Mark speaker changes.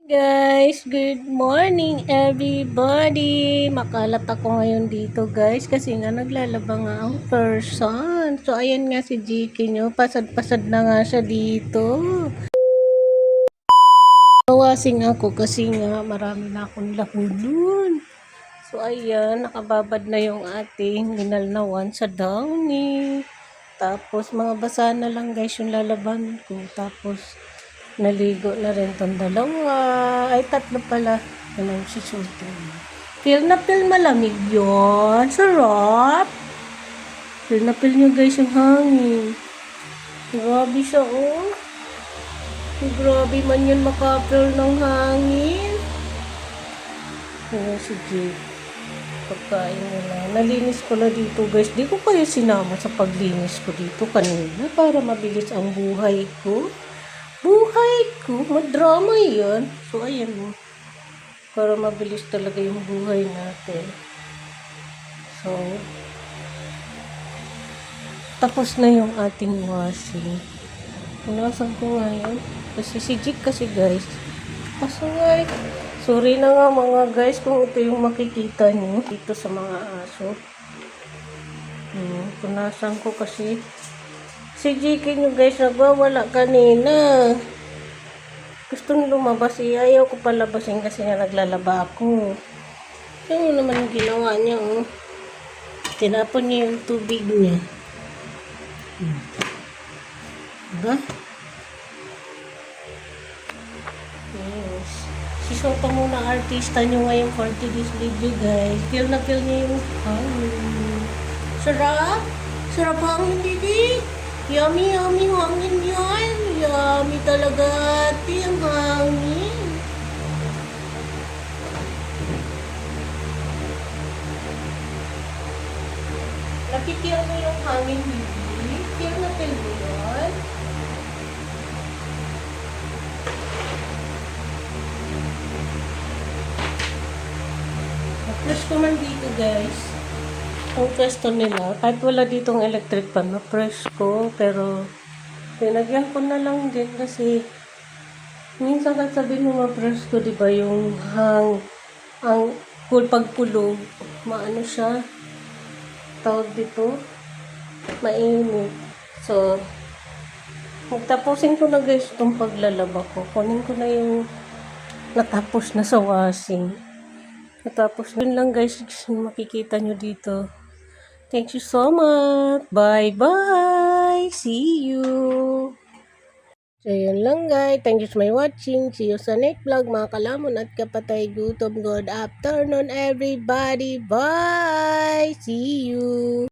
Speaker 1: Guys, good morning everybody. Makalat ako ngayon dito guys kasi nga naglalaba nga ang person. So ayan nga si GK nyo, pasad-pasad na nga siya dito. Nawasing ako kasi nga marami na akong lahulun. So ayan, nakababad na yung ating linalnawan sa downy. Tapos mga basa na lang guys yung lalaban ko. Tapos naligo na rin tong dalawa. Ay, tatlo pala. Ano si Sultan. Feel na feel malamig yun. Sarap. Feel na feel nyo guys yung hangin. Grabe siya oh. Grabe man yun makapil ng hangin. Ayan si Jake. Pagkain nila. Nalinis ko na dito guys. Di ko kayo sinama sa paglinis ko dito kanina para mabilis ang buhay ko. Madrama yan. So, ayan mo. Para mabilis talaga yung buhay natin. So, tapos na yung ating washing. Punasan ko ngayon. Kasi si Jik kasi guys. Kaso nga sorry na nga mga guys kung ito yung makikita nyo dito sa mga aso. Punasan ko kasi si Jiki nyo guys nagwawala kanina. Gustong lumabas ayaw ko palabasin kasi nga naglalaba ako. Yung naman yung ginawa niya oh. Tinapon niya yung tubig niya. Diba? Yes. Si Soto muna artista nyo ngayon for today's video guys. Feel na feel niya yung hangin. Sarap? Sarap hangin didi? Yummy, yummy hangin yan. Yummy talaga ate ang hangin. Nakikita mo yung hangin didi? Feel na feel mo yun? Na-press ko man dito guys. Ang pwesto nila, kahit wala ditong electric pan, na-press ko, pero tinagyan ko na lang din kasi minsan kahit sabihin mo ma-press ko, diba yung ang pagkulog, maano siya, tawag dito, mainit. So, magtapusin ko na guys itong paglalaba ko. Kunin ko na yung natapos na sa washing. Natapos na. Yun lang guys, makikita nyo dito. Thank you so much. Bye-bye. See you. So, yun lang guys. Thank you for my watching. See you sa next vlog mga kalamon at kapatay gutom. Good afternoon everybody. Bye. See you.